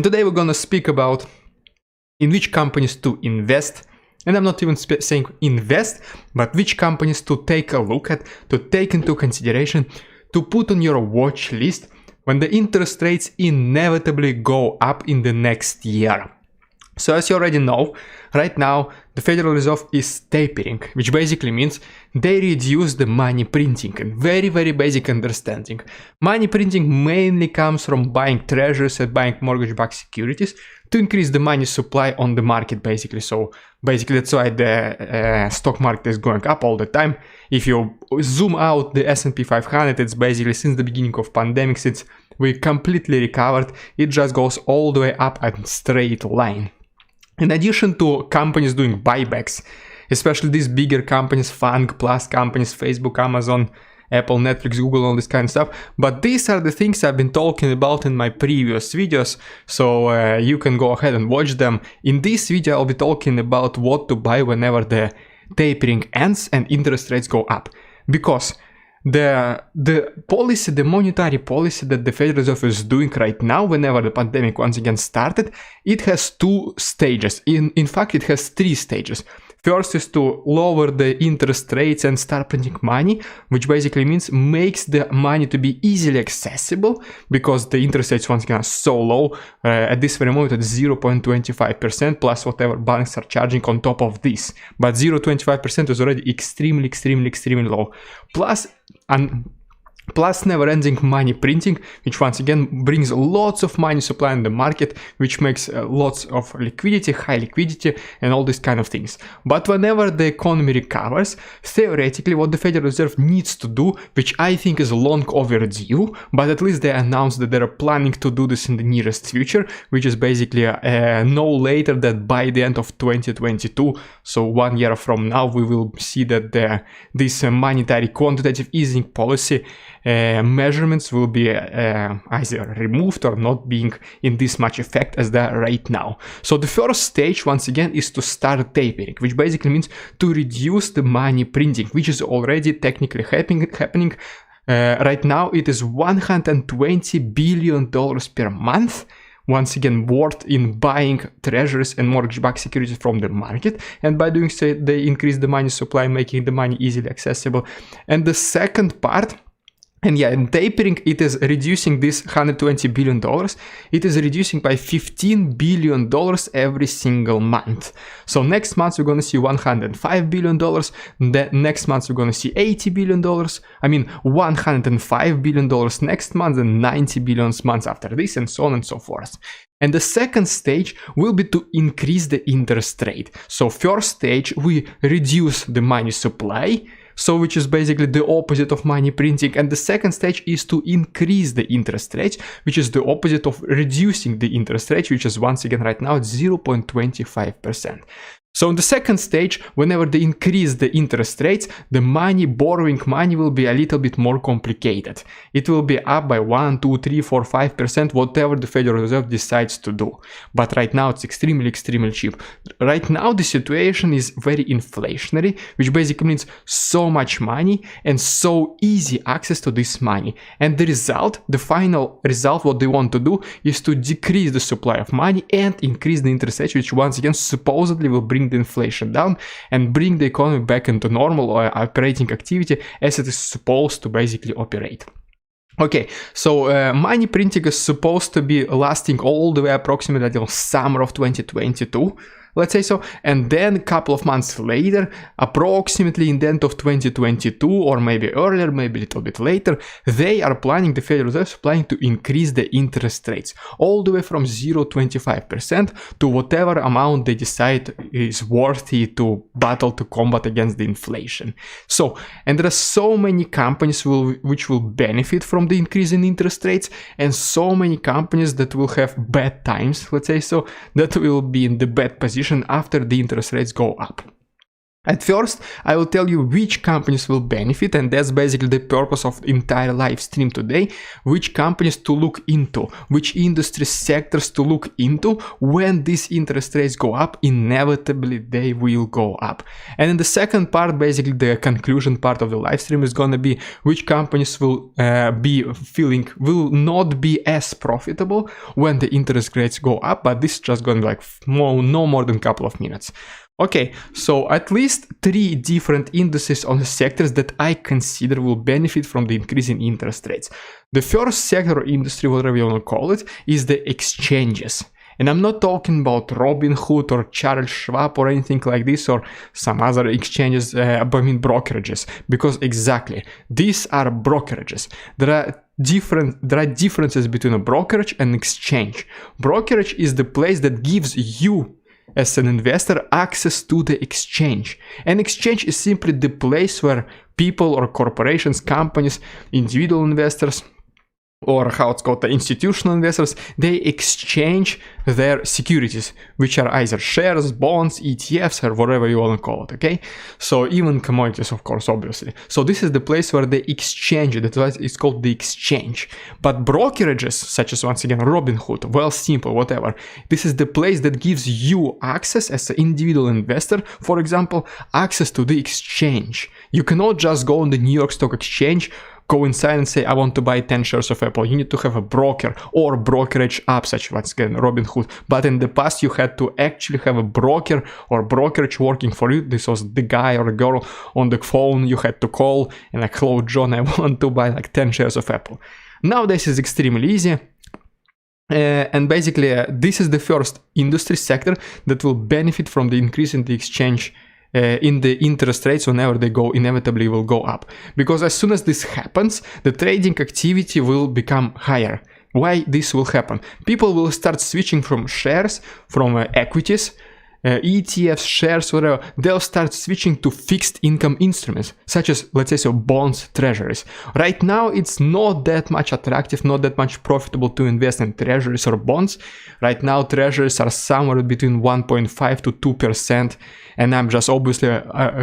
Today we're gonna speak about in which companies to invest, and I'm not even saying invest, but which companies to take a look at, to take into consideration, to put on your watch list when the interest rates inevitably go up in the next year. So as you already know, right now the Federal Reserve is tapering, which basically means they reduce the money printing. And very basic understanding. Money printing mainly comes from buying treasuries and buying mortgage-backed securities to increase the money supply on the market, basically. So basically that's why the stock market is going up all the time. If you zoom out the S&P 500, it's basically since the beginning of pandemic, since we completely recovered, it just goes all the way up a straight line. In addition to companies doing buybacks, especially these bigger companies, FANG plus companies, Facebook, Amazon, Apple, Netflix, Google, all this kind of stuff. But these are the things I've been talking about in my previous videos, so you can go ahead and watch them. In this video, I'll be talking about what to buy whenever the tapering ends and interest rates go up. Because the policy, the monetary policy that the Federal Reserve is doing right now, whenever the pandemic once again started, it has two stages. In fact, it has three stages. First is to lower the interest rates and start printing money, which basically means makes the money to be easily accessible, because the interest rates once again are so low, at this very moment at 0.25% plus whatever banks are charging on top of this. But 0.25% is already extremely low. Plus never-ending money printing, which once again brings lots of money supply in the market, which makes lots of liquidity, high liquidity, and all these kind of things. But whenever the economy recovers, theoretically what the Federal Reserve needs to do, which I think is long overdue, but at least they announced that they're planning to do this in the nearest future, which is basically no later than by the end of 2022, so 1 year from now we will see that this monetary quantitative easing policy measurements will be either removed or not being in this much effect as they are right now. So the first stage once again is to start tapering, which basically means to reduce the money printing, which is already technically happening. Right now it is $120 billion per month, once again worth in buying treasuries and mortgage-backed securities from the market, and by doing so they increase the money supply, making the money easily accessible. And the second part, and yeah, in tapering, it is reducing this $120 billion. It is reducing by $15 billion every single month. So next month we're going to see $105 billion. The next month we're going to see $80 billion. I mean, $105 billion next month and $90 billion months after this, and so on and so forth. And the second stage will be to increase the interest rate. So first stage, we reduce the money supply, so which is basically the opposite of money printing, and the second stage is to increase the interest rate, which is the opposite of reducing the interest rate, which is once again right now at 0.25%. So in the second stage, whenever they increase the interest rates, the borrowing money will be a little bit more complicated. It will be up by 1, 2, 3, 4, 5%, whatever the Federal Reserve decides to do. But right now it's extremely cheap. Right now the situation is very inflationary, which basically means so much money and so easy access to this money. And the final result, what they want to do is to decrease the supply of money and increase the interest rate, which once again supposedly will bring the inflation down and bring the economy back into normal or operating activity as it is supposed to basically operate. Okay, so money printing is supposed to be lasting all the way approximately until summer of 2022. Let's say so, and then a couple of months later, approximately in the end of 2022, or maybe earlier, maybe a little bit later, the Federal Reserve is planning to increase the interest rates all the way from 0.25% to whatever amount they decide is worthy to battle to combat against the inflation. So, and there are so many companies which will benefit from the increase in interest rates, and so many companies that will have bad times, let's say so, that will be in the bad position after the interest rates go up. At first, I will tell you which companies will benefit, and that's basically the purpose of the entire live stream today, which companies to look into, which industry sectors to look into. When these interest rates go up, inevitably they will go up. And in the second part, basically the conclusion part of the live stream is gonna be which companies will will not be as profitable when the interest rates go up, but this is just gonna be like no more than a couple of minutes. Okay, so at least 3 different industries on the sectors that I consider will benefit from the increase in interest rates. The first sector or industry, whatever you want to call it, is the exchanges. And I'm not talking about Robinhood or Charles Schwab or anything like this or some other exchanges, brokerages, because exactly, these are brokerages. There are differences between a brokerage and exchange. Brokerage is the place that gives you as an investor access to the exchange. An exchange is simply the place where people or corporations, companies, individual investors, or how it's called, the institutional investors, they exchange their securities, which are either shares, bonds, ETFs, or whatever you want to call it, okay? So even commodities, of course, obviously. So this is the place where they exchange it. That's why it's called the exchange. But brokerages, such as, once again, Robinhood, Wealthsimple, whatever, this is the place that gives you access as an individual investor, for example, access to the exchange. You cannot just go on the New York Stock Exchange, go inside and say, I want to buy 10 shares of Apple. You need to have a broker or brokerage app, such once again, Robinhood. But in the past, you had to actually have a broker or brokerage working for you. This was the guy or girl on the phone you had to call and like, hello, John, I want to buy like 10 shares of Apple. Nowadays is extremely easy. And basically, this is the first industry sector that will benefit from the increase in the exchange in the interest rates. Whenever they go, inevitably will go up, because as soon as this happens, the trading activity will become higher. Why this will happen? People will start switching from shares, from equities, ETFs, shares, whatever. They'll start switching to fixed income instruments, such as, let's say, so bonds, treasuries. Right now, it's not that much attractive, not that much profitable to invest in treasuries or bonds. Right now, treasuries are somewhere between 1.5 to 2%. And I'm just obviously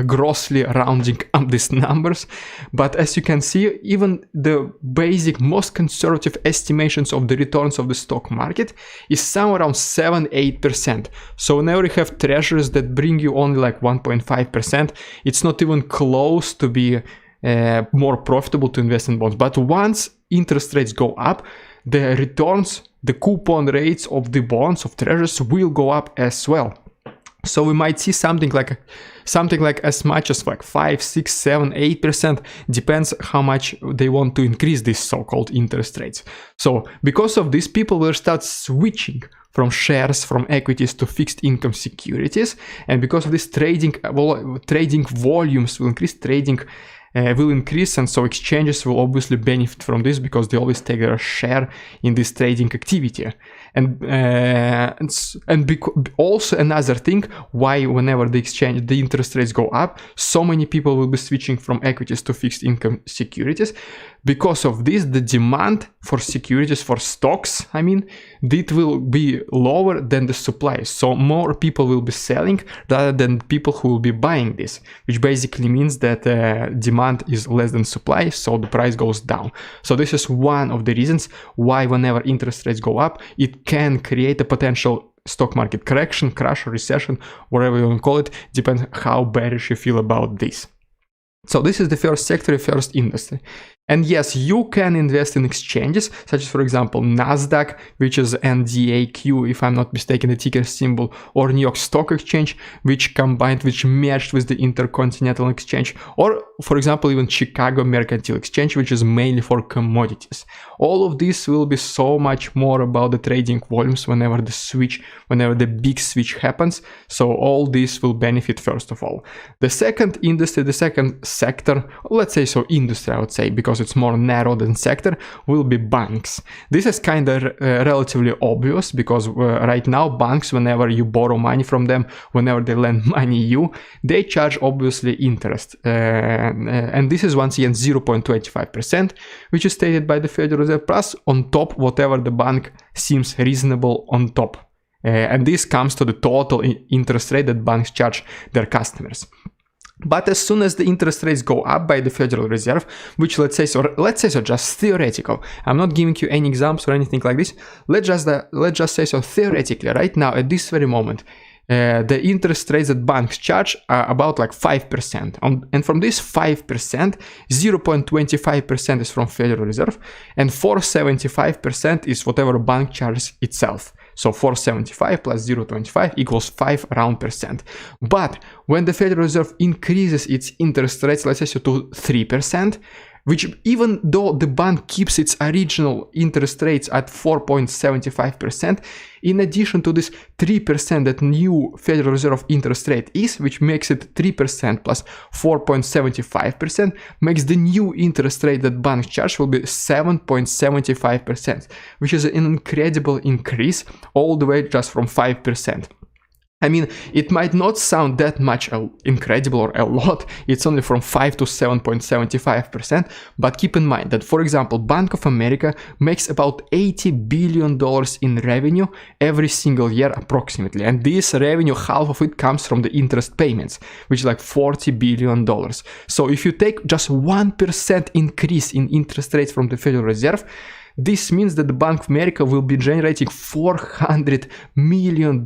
grossly rounding up these numbers. But as you can see, even the basic, most conservative estimations of the returns of the stock market is somewhere around 7-8%. So whenever you have treasuries that bring you only like 1.5%, it's not even close to be more profitable to invest in bonds. But once interest rates go up, the returns, the coupon rates of the bonds, of treasuries will go up as well. So we might see something like as much as like 5, 6, 7, 8%, depends how much they want to increase these so-called interest rates. So because of this, people will start switching from shares, from equities to fixed income securities. And because of this, trading volumes will increase, trading will increase, and so exchanges will obviously benefit from this because they always take their share in this trading activity. And also another thing, why whenever the interest rates go up, so many people will be switching from equities to fixed income securities. Because of this, the demand for securities, for stocks, it will be lower than the supply. So more people will be selling rather than people who will be buying this, which basically means that demand is less than supply, so the price goes down. So this is one of the reasons why whenever interest rates go up, it can create a potential stock market correction, crash, or recession, whatever you want to call it, depends how bearish you feel about this. So this is the first sector, first industry. And yes, you can invest in exchanges, such as, for example, NASDAQ, which is NDAQ, if I'm not mistaken, the ticker symbol, or New York Stock Exchange, which merged with the Intercontinental Exchange, or, for example, even Chicago Mercantile Exchange, which is mainly for commodities. All of this will be so much more about the trading volumes whenever the big switch happens. So all this will benefit first of all. The second industry, the second sector, let's say so industry, I would say, because it's more narrow than sector, will be banks. This is kind of relatively obvious because right now banks, whenever you borrow money from them, whenever they lend money you, they charge obviously interest. And this is once again 0.25%, which is stated by the Federal Reserve, plus on top whatever the bank seems reasonable on top. And this comes to the total interest rate that banks charge their customers. But as soon as the interest rates go up by the Federal Reserve, which let's say so just theoretical, I'm not giving you any examples or anything like this, let's just say so theoretically, right now at this very moment, the interest rates that banks charge are about like 5%. And from this 5%, 0.25% is from Federal Reserve, and 4.75% is whatever bank charges itself. So 4.75 plus 0.25 equals 5%. But when the Federal Reserve increases its interest rates, let's say so to 3%, which even though the bank keeps its original interest rates at 4.75%, in addition to this 3% that new Federal Reserve interest rate is, which makes it 3% plus 4.75%, makes the new interest rate that banks charge will be 7.75%, which is an incredible increase all the way just from 5%. I mean, it might not sound that much incredible or a lot, it's only from 5 to 7.75%, but keep in mind that, for example, Bank of America makes about $80 billion in revenue every single year approximately, and this revenue, half of it comes from the interest payments, which is like $40 billion. So if you take just 1% increase in interest rates from the Federal Reserve, this means that the Bank of America will be generating $400 million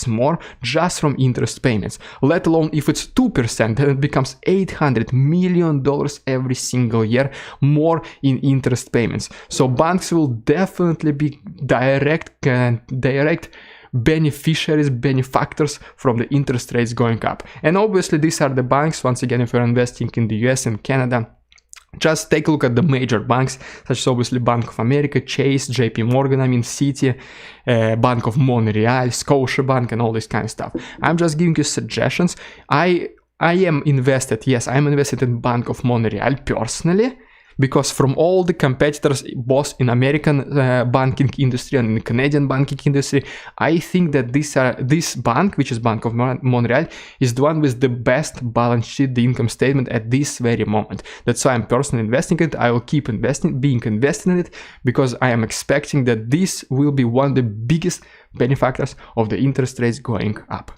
more just from interest payments. Let alone if it's 2%, then it becomes $800 million every single year more in interest payments. So banks will definitely be direct beneficiaries, benefactors from the interest rates going up. And obviously these are the banks, once again, if you're investing in the US and Canada, just take a look at the major banks, such as obviously Bank of America, Chase, JP Morgan, Citi, Bank of Montreal, Scotiabank, and all this kind of stuff. I'm just giving you suggestions. I am invested, yes, I'm invested in Bank of Montreal personally, because from all the competitors, both in American banking industry and in the Canadian banking industry, I think that this bank, which is Bank of Montreal, is the one with the best balance sheet, the income statement at this very moment. That's why I'm personally investing in it. I will keep being invested in it, because I am expecting that this will be one of the biggest benefactors of the interest rates going up.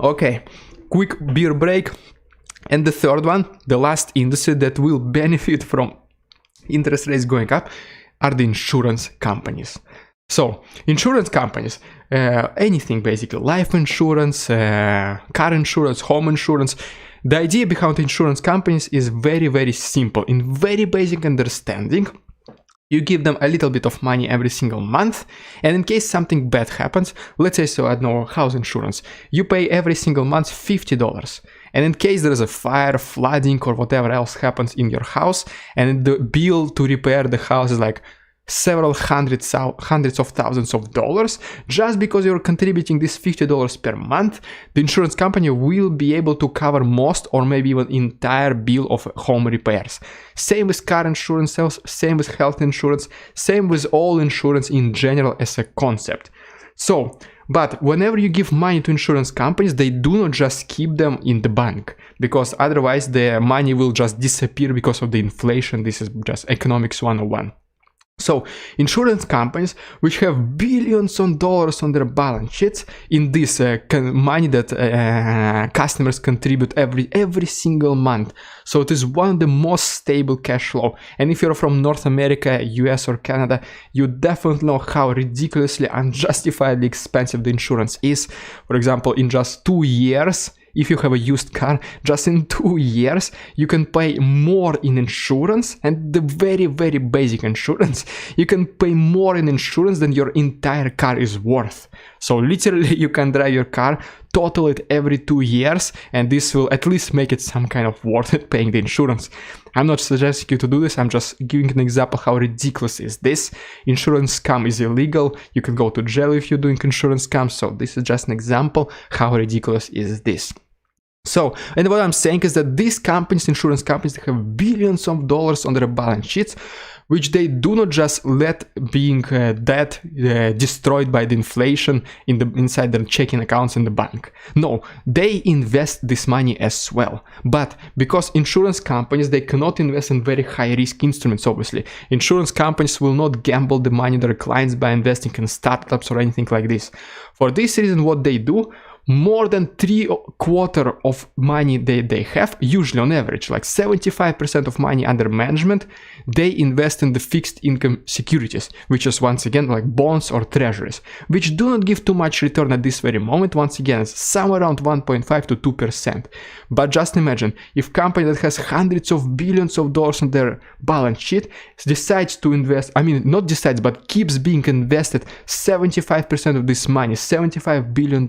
Okay, quick beer break. And the third one, the last industry that will benefit from interest rates going up, are the insurance companies. So, insurance companies, anything basically, life insurance, car insurance, home insurance. The idea behind insurance companies is very, very simple. In very basic understanding, you give them a little bit of money every single month, and in case something bad happens, let's say so, I don't know, house insurance, you pay every single month $50. And in case there is a fire, flooding, or whatever else happens in your house, and the bill to repair the house is like several hundreds of thousands of dollars, just because you're contributing this $50 per month, the insurance company will be able to cover most or maybe even entire bill of home repairs. Same with car insurance sales, same with health insurance, same with all insurance in general as a concept. So, but whenever you give money to insurance companies, they do not just keep them in the bank, because otherwise the money will just disappear because of the inflation. This is just economics 101. So, insurance companies, which have billions of dollars on their balance sheets in this money that customers contribute every single month. So it is one of the most stable cash flow. And if you're from North America, US or Canada, you definitely know how ridiculously unjustifiably expensive the insurance is. For example, in just 2 years, if you have a used car, just in 2 years, you can pay more in insurance, and the very, very basic insurance, you can pay more in insurance than your entire car is worth. So literally you can drive your car, total it every 2 years, and this will at least make it some kind of worth it paying the insurance. I'm not suggesting you to do this, I'm just giving an example how ridiculous is this. Insurance scam is illegal, you can go to jail if you're doing insurance scams, so this is just an example how ridiculous is this. So, and what I'm saying is that these companies, insurance companies, they have billions of dollars on their balance sheets, which they do not just let being debt destroyed by the inflation inside their checking accounts in the bank. No, they invest this money as well. But because insurance companies, they cannot invest in very high risk instruments, obviously. Insurance companies will not gamble the money of their clients by investing in startups or anything like this. For this reason, what they do, more than 3/4 of money they have, usually on average, like 75% of money under management, they invest in the fixed income securities, which is once again like bonds or treasuries, which do not give too much return at this very moment. Once again, it's somewhere around 1.5 to 2%. But just imagine, if company that has hundreds of billions of dollars on their balance sheet decides to invest, not decides, but keeps being invested 75% of this money, $75 billion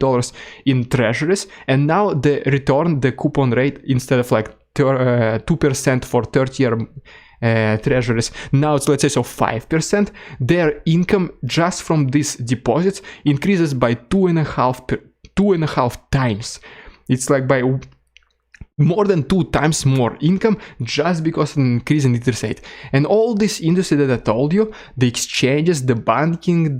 in treasuries, and now the return, the coupon rate, instead of like 2% for 30-year treasuries, now it's, let's say, so 5%, their income just from these deposits increases by 2.5 times. It's like by more than 2 times more income just because of an increase in interest rate. And all this industry that I told you, the exchanges, the banking,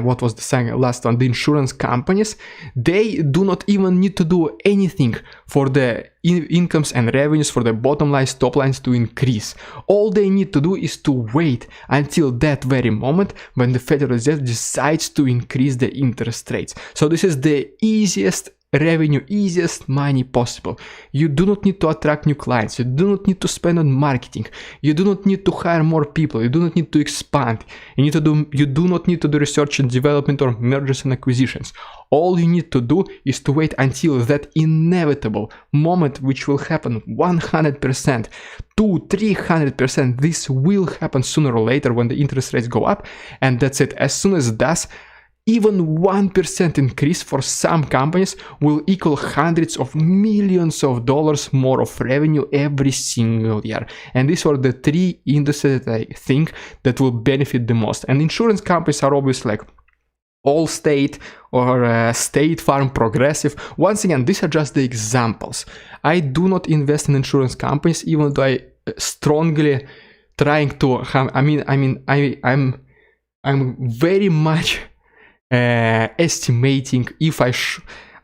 what was the last one, the insurance companies, they do not even need to do anything for the incomes and revenues, for the bottom lines, top lines to increase. All they need to do is to wait until that very moment when the Federal Reserve decides to increase the interest rates. So this is the easiest revenue, easiest money possible. You do not need to attract new clients. You do not need to spend on marketing. You do not need to hire more people. You do not need to expand. You do not need to do research and development or mergers and acquisitions. All you need to do is to wait until that inevitable moment, which will happen 100%, 200-300%. This will happen sooner or later when the interest rates go up, and that's it. As soon as it does, even 1% increase for some companies will equal hundreds of millions of dollars more of revenue every single year. And these are the 3 industries that I think that will benefit the most. And insurance companies are obviously like Allstate or State Farm, Progressive. Once again, these are just the examples. I do not invest in insurance companies, even though I strongly trying to. I'm very much estimating if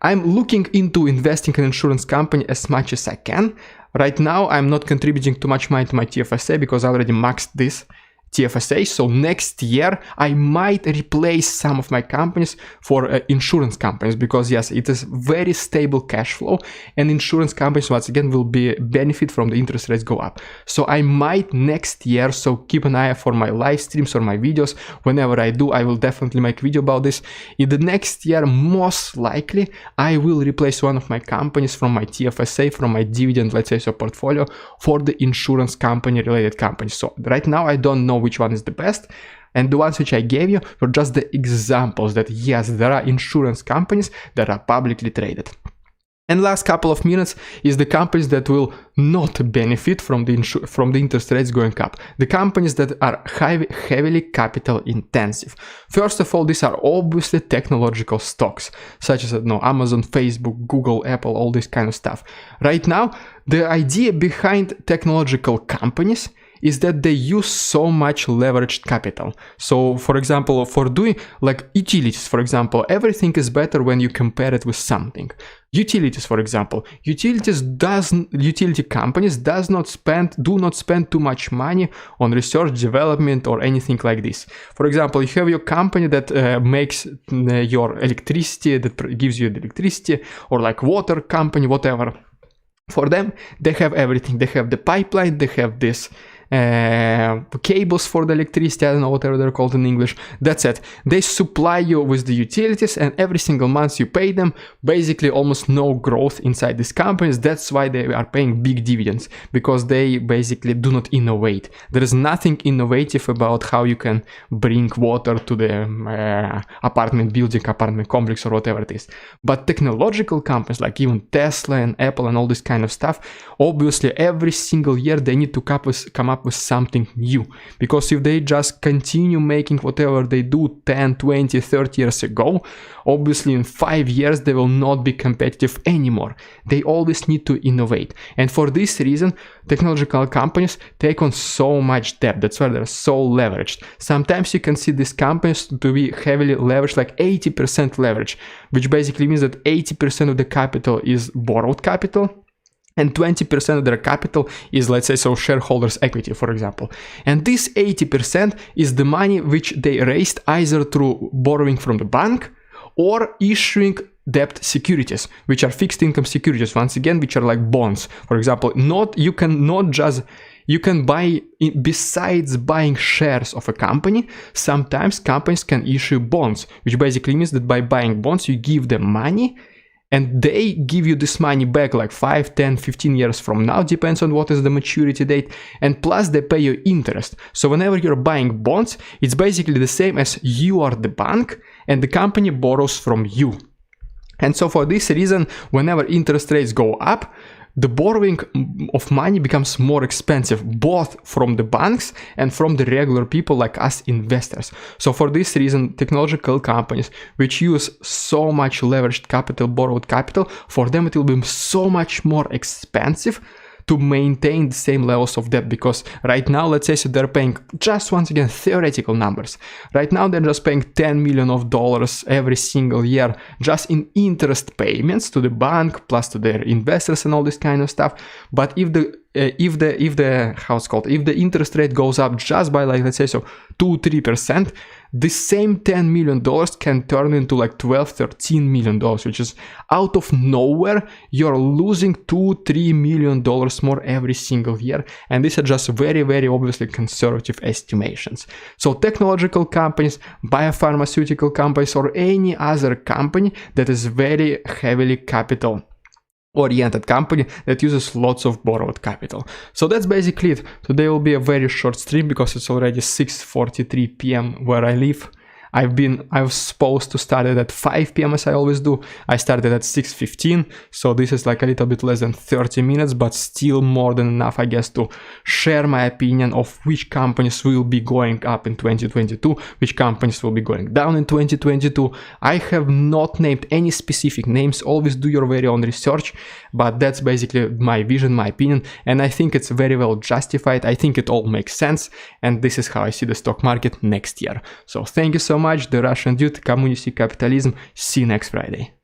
I'm looking into investing in insurance company as much as I can. Right now, I'm not contributing too much money to my TFSA because I already maxed this TFSA. So next year, I might replace some of my companies for insurance companies, because yes, it is very stable cash flow, and insurance companies once again will benefit from the interest rates go up. So I might next year, so keep an eye out for my live streams or my videos. Whenever I do, I will definitely make a video about this. In the next year, most likely, I will replace one of my companies from my TFSA, from my dividend, let's say, so portfolio, for the insurance company related companies. So right now, I don't know which one is the best, and the ones which I gave you were just the examples that yes, there are insurance companies that are publicly traded. And last couple of minutes is the companies that will not benefit from the interest rates going up. The companies that are heavily capital intensive. First of all, these are obviously technological stocks, such as Amazon, Facebook, Google, Apple, all this kind of stuff. Right now, the idea behind technological companies is that they use so much leveraged capital. So for example, for doing like utilities, for example, everything is better when you compare it with something. Utilities, for example, utility companies do not spend too much money on research, development, or anything like this. For example, you have your company that makes your electricity, that gives you the electricity, or like water company, whatever. For them, they have everything. They have the pipeline, they have this cables for the electricity, I don't know whatever they're called in English. That's it. They supply you with the utilities, and every single month you pay them. Basically almost no growth inside these companies. That's why they are paying big dividends, because they basically do not innovate. There is nothing innovative about how you can bring water to the apartment building, apartment complex, or whatever it is. But technological companies like even Tesla and Apple and all this kind of stuff, obviously every single year they need to come up up with something new. Because if they just continue making whatever they do 10, 20, 30 years ago, obviously in 5 years they will not be competitive anymore. They always need to innovate. And for this reason, technological companies take on so much debt. That's why they're so leveraged. Sometimes you can see these companies to be heavily leveraged, like 80% leverage, which basically means that 80% of the capital is borrowed capital, and 20% of their capital is, let's say, so shareholders' equity, for example. And this 80% is the money which they raised either through borrowing from the bank or issuing debt securities, which are fixed income securities, once again, which are like bonds. For example, you can buy, besides buying shares of a company, sometimes companies can issue bonds, which basically means that by buying bonds, you give them money, and they give you this money back like 5, 10, 15 years from now, depends on what is the maturity date, and plus they pay you interest. So whenever you're buying bonds, it's basically the same as you are the bank and the company borrows from you. And so for this reason, whenever interest rates go up, the borrowing of money becomes more expensive, both from the banks and from the regular people like us investors. So for this reason, technological companies which use so much leveraged capital, borrowed capital, for them it will be so much more expensive to maintain the same levels of debt, because right now, let's say, so they're paying, just once again, theoretical numbers. Right now, they're just paying $10 million every single year just in interest payments to the bank, plus to their investors and all this kind of stuff. But if the interest rate goes up just by, like, let's say, so 2-3%, the same $10 million can turn into like $12-13 million, which is out of nowhere. You're losing $2-3 million more every single year, and these are just very, very obviously conservative estimations. So technological companies, biopharmaceutical companies, or any other company that is very heavily capital oriented company that uses lots of borrowed capital. So that's basically it. Today will be a very short stream because it's already 6:43 p.m. where I live. I was supposed to start it at 5 p.m. as I always do. I started at 6:15, so this is like a little bit less than 30 minutes, but still more than enough, I guess, to share my opinion of which companies will be going up in 2022, which companies will be going down in 2022. I have not named any specific names. Always do your very own research, but that's basically my vision, my opinion, and I think it's very well justified. I think it all makes sense, and this is how I see the stock market next year. So thank you so much, the Russian dude, Communist Capitalism. See you next Friday.